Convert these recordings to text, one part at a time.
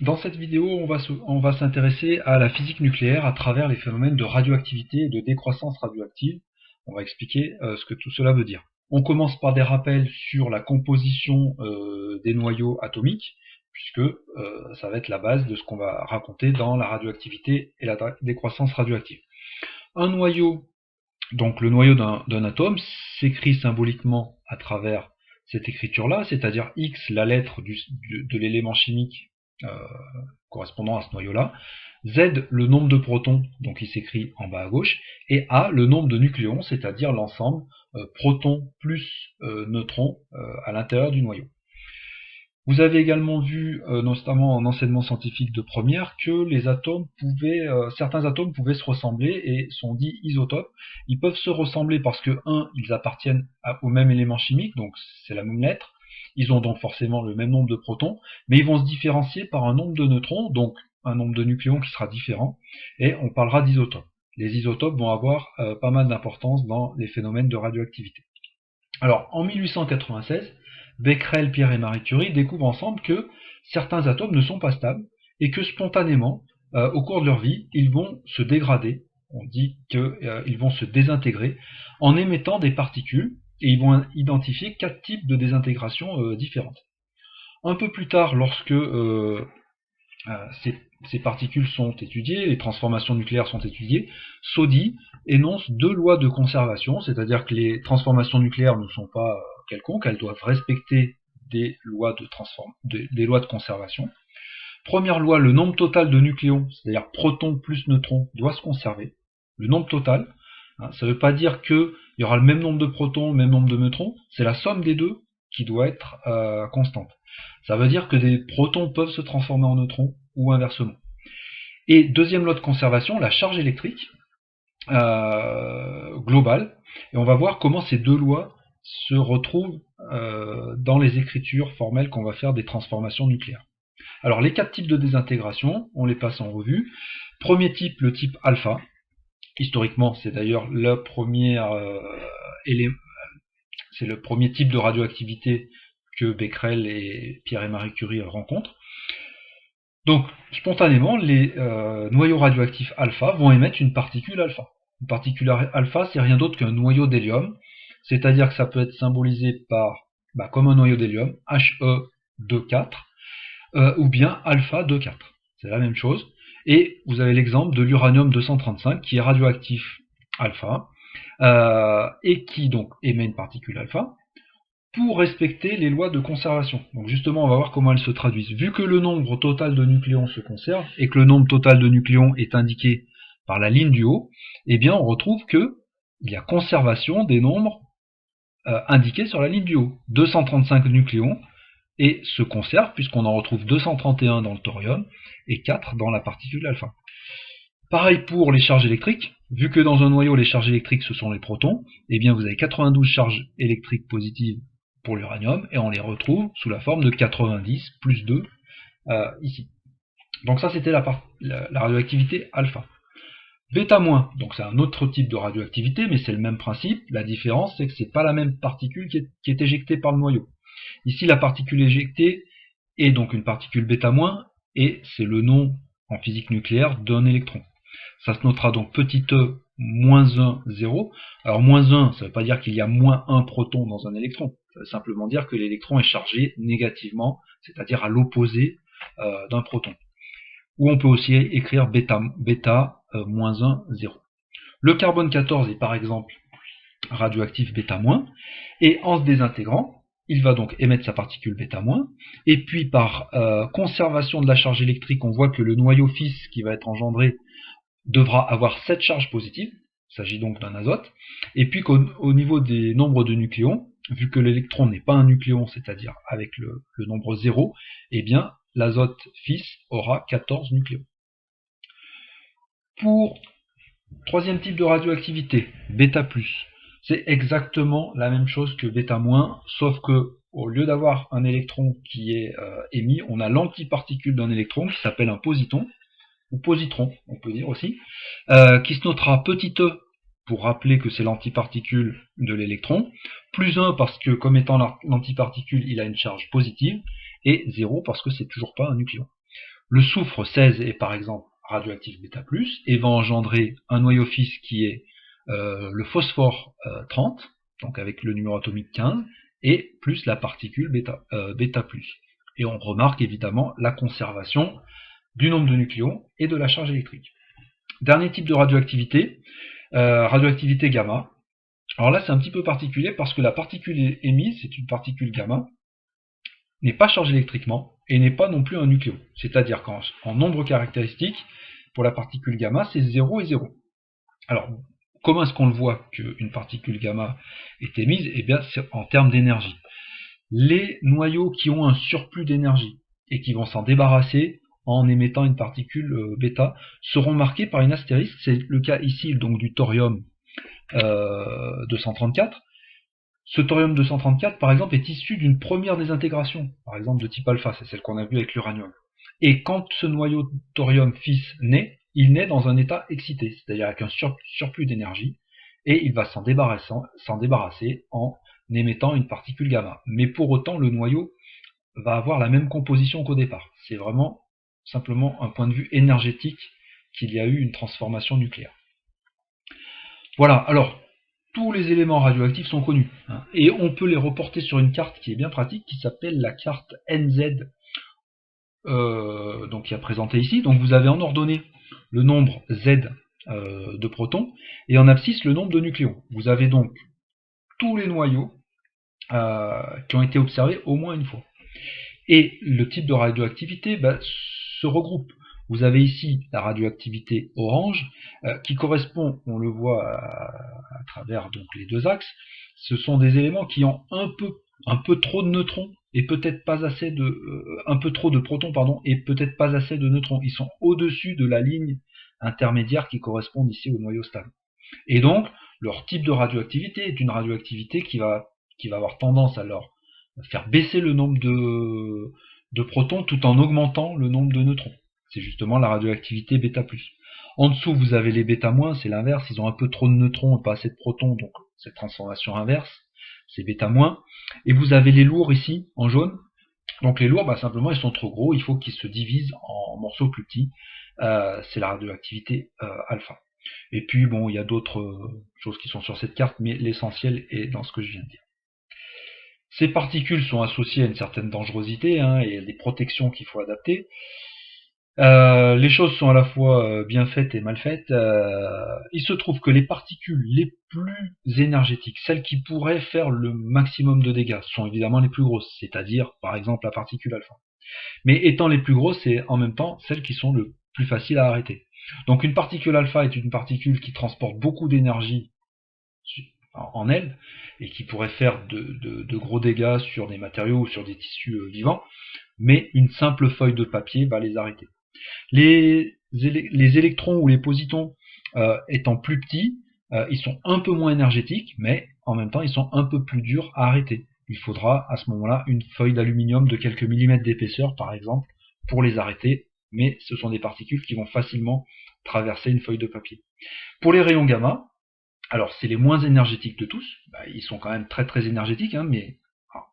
Dans cette vidéo, on va s'intéresser à la physique nucléaire à travers les phénomènes de radioactivité et de décroissance radioactive. On va expliquer ce que tout cela veut dire. On commence par des rappels sur la composition des noyaux atomiques, puisque ça va être la base de ce qu'on va raconter dans la radioactivité et la décroissance radioactive. Un noyau, donc le noyau d'un atome, s'écrit symboliquement à travers cette écriture-là, c'est-à-dire X, la lettre de l'élément chimique correspondant à ce noyau-là, Z, le nombre de protons, donc il s'écrit en bas à gauche, et A, le nombre de nucléons, c'est-à-dire l'ensemble protons plus neutrons à l'intérieur du noyau. Vous avez également vu, notamment en enseignement scientifique de première, que les atomes certains atomes pouvaient se ressembler et sont dits isotopes. Ils peuvent se ressembler parce que, ils appartiennent au même élément chimique, donc c'est la même lettre. Ils ont donc forcément le même nombre de protons, mais ils vont se différencier par un nombre de neutrons, donc un nombre de nucléons qui sera différent, et on parlera d'isotopes. Les isotopes vont avoir pas mal d'importance dans les phénomènes de radioactivité. Alors, en 1896, Becquerel, Pierre et Marie Curie découvrent ensemble que certains atomes ne sont pas stables et que spontanément, au cours de leur vie, ils vont se dégrader, on dit qu'ils vont se désintégrer, en émettant des particules, et ils vont identifier 4 types de désintégration différentes. Un peu plus tard, lorsque ces particules sont étudiées, les transformations nucléaires sont étudiées, Soddy énonce 2 lois de conservation, c'est-à-dire que les transformations nucléaires ne sont pas quelconques, elles doivent respecter des lois de conservation. Première loi, le nombre total de nucléons, c'est-à-dire protons plus neutrons, doit se conserver. Le nombre total, ça ne veut pas dire qu'il y aura le même nombre de protons, le même nombre de neutrons, c'est la somme des deux qui doit être constante. Ça veut dire que des protons peuvent se transformer en neutrons ou inversement. Et deuxième loi de conservation, la charge électrique globale. Et on va voir comment ces deux lois se retrouvent dans les écritures formelles qu'on va faire des transformations nucléaires. Alors les 4 types de désintégration, on les passe en revue. Premier type, le type alpha. Historiquement, c'est d'ailleurs le premier type de radioactivité que Becquerel et Pierre et Marie Curie rencontrent. Donc, spontanément, les noyaux radioactifs alpha vont émettre une particule alpha. Une particule alpha, c'est rien d'autre qu'un noyau d'hélium, c'est-à-dire que ça peut être symbolisé par, comme un noyau d'hélium, He2,4, ou bien alpha 2,4. C'est la même chose. Et vous avez l'exemple de l'uranium 235 qui est radioactif alpha, et qui donc émet une particule alpha, pour respecter les lois de conservation. Donc justement, on va voir comment elles se traduisent. Vu que le nombre total de nucléons se conserve, et que le nombre total de nucléons est indiqué par la ligne du haut, eh bien on retrouve que il y a conservation des nombres indiqués sur la ligne du haut. 235 nucléons, et se conservent, puisqu'on en retrouve 231 dans le thorium, et 4 dans la particule alpha. Pareil pour les charges électriques, vu que dans un noyau les charges électriques ce sont les protons, eh bien vous avez 92 charges électriques positives pour l'uranium, et on les retrouve sous la forme de 90 plus 2 ici. Donc ça c'était la radioactivité alpha. Bêta-, donc c'est un autre type de radioactivité, mais c'est le même principe. La différence c'est que c'est pas la même particule qui est éjectée par le noyau. Ici la particule éjectée est donc une particule bêta-, et c'est le nom en physique nucléaire d'un électron. Ça se notera donc petit e, moins 1, 0. Alors moins 1, ça ne veut pas dire qu'il y a moins 1 proton dans un électron. Ça veut simplement dire que l'électron est chargé négativement, c'est-à-dire à l'opposé d'un proton. Ou on peut aussi écrire bêta, moins 1, 0. Le carbone 14 est par exemple radioactif bêta-, et en se désintégrant, il va donc émettre sa particule bêta-, et puis par conservation de la charge électrique, on voit que le noyau fils qui va être engendré devra avoir 7 charges positives, il s'agit donc d'un azote, et puis qu'au niveau des nombres de nucléons, vu que l'électron n'est pas un nucléon, c'est-à-dire avec le nombre 0, eh bien l'azote fils aura 14 nucléons. Pour troisième type de radioactivité, bêta+, c'est exactement la même chose que bêta-, sauf que au lieu d'avoir un électron qui est émis, on a l'antiparticule d'un électron qui s'appelle un positon, ou positron, on peut dire aussi, qui se notera petit e pour rappeler que c'est l'antiparticule de l'électron, plus 1 parce que comme étant l'antiparticule, il a une charge positive, et 0 parce que c'est toujours pas un nucléon. Le soufre 16 est par exemple radioactif bêta+, et va engendrer un noyau fils qui est le phosphore 30, donc avec le numéro atomique 15, et plus la particule bêta+. Et on remarque évidemment la conservation du nombre de nucléons et de la charge électrique. Dernier type de radioactivité, radioactivité gamma. Alors là c'est un petit peu particulier parce que la particule émise, c'est une particule gamma, n'est pas chargée électriquement et n'est pas non plus un nucléon. C'est-à-dire qu'en nombre caractéristique, pour la particule gamma, c'est 0 et 0. Alors, comment est-ce qu'on le voit qu'une particule gamma est émise? Eh bien, c'est en termes d'énergie. Les noyaux qui ont un surplus d'énergie et qui vont s'en débarrasser en émettant une particule bêta seront marqués par une astérisque. C'est le cas ici donc du thorium 234. Ce thorium 234, par exemple, est issu d'une première désintégration, par exemple de type alpha, c'est celle qu'on a vue avec l'uranium. Et quand ce noyau thorium fils naît, il naît dans un état excité, c'est-à-dire avec un surplus d'énergie, et il va s'en débarrasser en émettant une particule gamma. Mais pour autant, le noyau va avoir la même composition qu'au départ. C'est vraiment simplement un point de vue énergétique qu'il y a eu une transformation nucléaire. Voilà, alors, tous les éléments radioactifs sont connus, hein, et on peut les reporter sur une carte qui est bien pratique, qui s'appelle la carte NZ, donc qui est présentée ici. Donc vous avez en ordonnée le nombre Z de protons, et en abscisse le nombre de nucléons. Vous avez donc tous les noyaux qui ont été observés au moins une fois. Et le type de radioactivité se regroupe. Vous avez ici la radioactivité orange, qui correspond, on le voit à travers donc les deux axes, ce sont des éléments qui ont un peu trop de neutrons et peut-être pas assez un peu trop de protons, pardon, et peut-être pas assez de neutrons. Ils sont au-dessus de la ligne intermédiaire qui correspond ici au noyau stable. Et donc, leur type de radioactivité est une radioactivité qui va avoir tendance à leur faire baisser le nombre de protons tout en augmentant le nombre de neutrons. C'est justement la radioactivité bêta+. En dessous, vous avez les bêta-, c'est l'inverse, ils ont un peu trop de neutrons et pas assez de protons, donc cette transformation inverse, c'est bêta-. Et vous avez les lourds ici, en jaune. Donc les lourds, simplement, ils sont trop gros, il faut qu'ils se divisent en morceaux plus petits. C'est la radioactivité alpha. Et puis, bon, il y a d'autres choses qui sont sur cette carte, mais l'essentiel est dans ce que je viens de dire. Ces particules sont associées à une certaine dangerosité, hein, et à des protections qu'il faut adapter. Les choses sont à la fois bien faites et mal faites. Il se trouve que les particules les plus énergétiques, celles qui pourraient faire le maximum de dégâts, sont évidemment les plus grosses, c'est-à-dire par exemple la particule alpha. Mais étant les plus grosses, c'est en même temps celles qui sont le plus faciles à arrêter. Donc une particule alpha est une particule qui transporte beaucoup d'énergie en elle, et qui pourrait faire de gros dégâts sur des matériaux ou sur des tissus vivants, mais une simple feuille de papier va les arrêter. Les électrons ou les positons étant plus petits, ils sont un peu moins énergétiques, mais en même temps ils sont un peu plus durs à arrêter. Il faudra à ce moment-là une feuille d'aluminium de quelques millimètres d'épaisseur par exemple pour les arrêter, mais ce sont des particules qui vont facilement traverser une feuille de papier. Pour les rayons gamma, alors c'est les moins énergétiques de tous, ils sont quand même très très énergétiques, hein, mais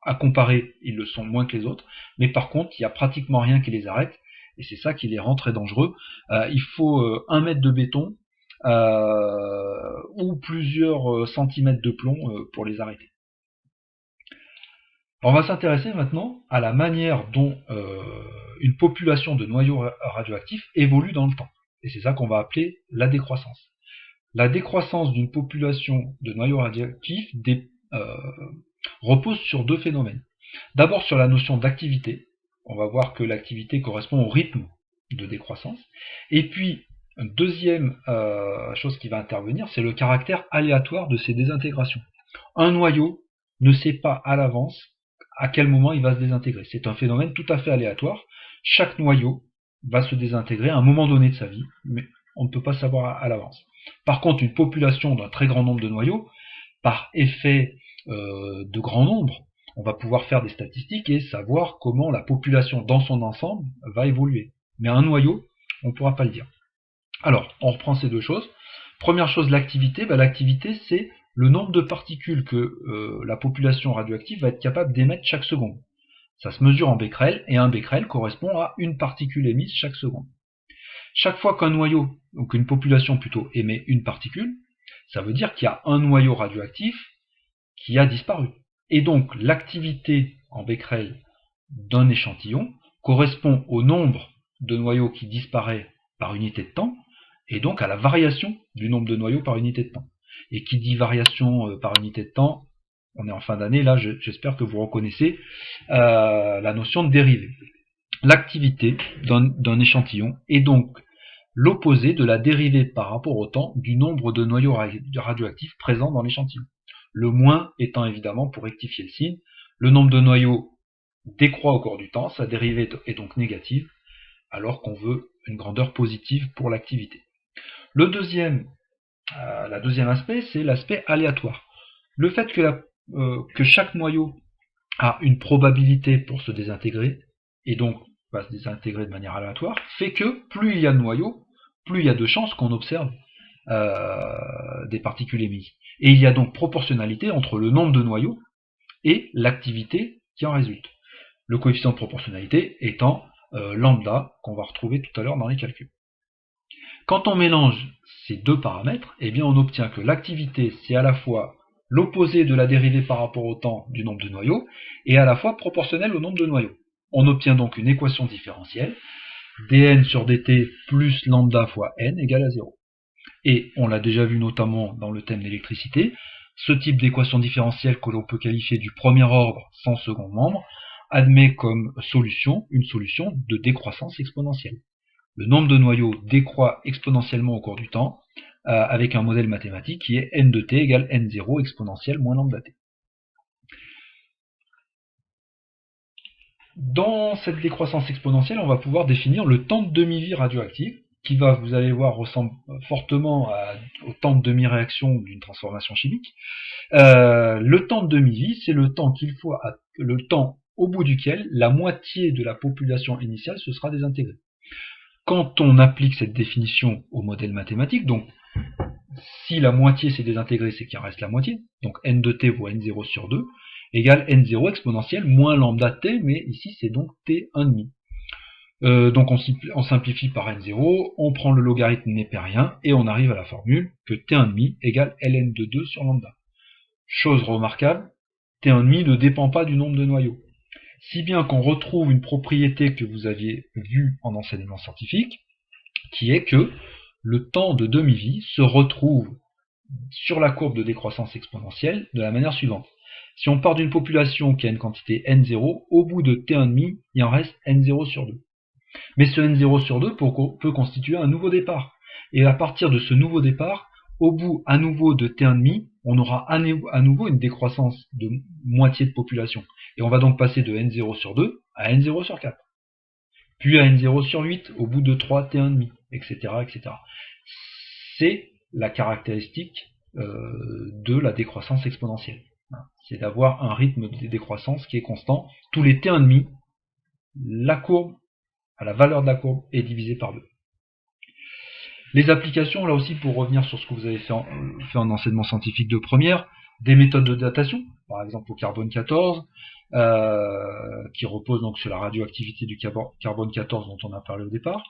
à comparer, ils le sont moins que les autres, mais par contre, il n'y a pratiquement rien qui les arrête, et c'est ça qui les rend très dangereux. Il faut 1 mètre de béton ou plusieurs centimètres de plomb pour les arrêter. Alors, on va s'intéresser maintenant à la manière dont une population de noyaux radioactifs évolue dans le temps, et c'est ça qu'on va appeler la décroissance. La décroissance d'une population de noyaux radioactifs repose sur deux phénomènes. D'abord sur la notion d'activité. On va voir que l'activité correspond au rythme de décroissance. Et puis, une deuxième chose qui va intervenir, c'est le caractère aléatoire de ces désintégrations. Un noyau ne sait pas à l'avance à quel moment il va se désintégrer. C'est un phénomène tout à fait aléatoire. Chaque noyau va se désintégrer à un moment donné de sa vie, mais on ne peut pas savoir à l'avance. Par contre, une population d'un très grand nombre de noyaux, par effet de grand nombre, on va pouvoir faire des statistiques et savoir comment la population dans son ensemble va évoluer. Mais un noyau, on ne pourra pas le dire. Alors, on reprend ces deux choses. Première chose, l'activité. L'activité, c'est le nombre de particules que la population radioactive va être capable d'émettre chaque seconde. Ça se mesure en becquerel, et un becquerel correspond à une particule émise chaque seconde. Chaque fois qu'un noyau, donc une population plutôt, émet une particule, ça veut dire qu'il y a un noyau radioactif qui a disparu. Et donc l'activité en becquerel d'un échantillon correspond au nombre de noyaux qui disparaît par unité de temps, et donc à la variation du nombre de noyaux par unité de temps. Et qui dit variation par unité de temps, on est en fin d'année, là j'espère que vous reconnaissez la notion de dérivée. L'activité d'un échantillon est donc l'opposé de la dérivée par rapport au temps du nombre de noyaux radioactifs présents dans l'échantillon. Le moins étant évidemment, pour rectifier le signe, le nombre de noyaux décroît au cours du temps, sa dérivée est donc négative, alors qu'on veut une grandeur positive pour l'activité. La deuxième aspect, c'est l'aspect aléatoire. Le fait que chaque noyau a une probabilité pour se désintégrer, et donc va se désintégrer de manière aléatoire, fait que plus il y a de noyaux, plus il y a de chances qu'on observe des particules émises. Et il y a donc proportionnalité entre le nombre de noyaux et l'activité qui en résulte. Le coefficient de proportionnalité étant lambda, qu'on va retrouver tout à l'heure dans les calculs. Quand on mélange ces deux paramètres, eh bien on obtient que l'activité, c'est à la fois l'opposé de la dérivée par rapport au temps du nombre de noyaux, et à la fois proportionnelle au nombre de noyaux. On obtient donc une équation différentielle, dn sur dt plus lambda fois n égale à 0. Et on l'a déjà vu notamment dans le thème d'électricité, ce type d'équation différentielle que l'on peut qualifier du premier ordre sans second membre, admet comme solution une solution de décroissance exponentielle. Le nombre de noyaux décroît exponentiellement au cours du temps, avec un modèle mathématique qui est n de t égale n0 exponentielle moins lambda t. Dans cette décroissance exponentielle, on va pouvoir définir le temps de demi-vie radioactive, qui va, vous allez voir, ressemble fortement au temps de demi-réaction d'une transformation chimique. Le temps de demi-vie, c'est le temps qu'il faut, le temps au bout duquel la moitié de la population initiale se sera désintégrée. Quand on applique cette définition au modèle mathématique, donc si la moitié s'est désintégrée, c'est qu'il en reste la moitié, donc n de t vaut n0 sur 2, égale n0 exponentielle moins lambda t, mais ici c'est donc t1,5. Donc on simplifie par n0, on prend le logarithme népérien, et on arrive à la formule que t1,5 égale ln de 2 sur lambda. Chose remarquable, t1,5 ne dépend pas du nombre de noyaux. Si bien qu'on retrouve une propriété que vous aviez vue en enseignement scientifique, qui est que le temps de demi-vie se retrouve sur la courbe de décroissance exponentielle de la manière suivante. Si on part d'une population qui a une quantité n0, au bout de t1,5, il en reste n0 sur 2. Mais ce n0 sur 2 peut constituer un nouveau départ. Et à partir de ce nouveau départ, au bout à nouveau de t1,5, on aura à nouveau une décroissance de moitié de population. Et on va donc passer de n0 sur 2 à n0 sur 4. Puis à n0 sur 8 au bout de 3 t1,5, etc. etc. C'est la caractéristique de la décroissance exponentielle. C'est d'avoir un rythme de décroissance qui est constant. Tous les t1,5, la courbe, la valeur de la courbe est divisée par 2. Les applications, là aussi, pour revenir sur ce que vous avez fait en enseignement scientifique de première, des méthodes de datation, par exemple au carbone 14, qui repose donc sur la radioactivité du carbone 14 dont on a parlé au départ,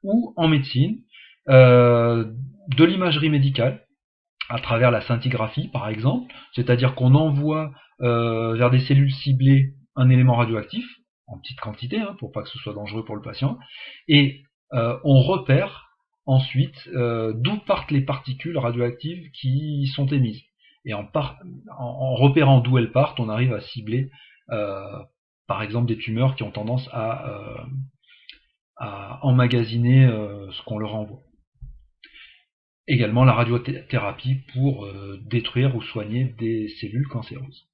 ou en médecine, de l'imagerie médicale, à travers la scintigraphie par exemple, c'est-à-dire qu'on envoie vers des cellules ciblées un élément radioactif, en petite quantité, pour pas que ce soit dangereux pour le patient, et on repère ensuite d'où partent les particules radioactives qui sont émises. Et en repérant d'où elles partent, on arrive à cibler par exemple des tumeurs qui ont tendance à emmagasiner ce qu'on leur envoie. Également la radiothérapie pour détruire ou soigner des cellules cancéreuses.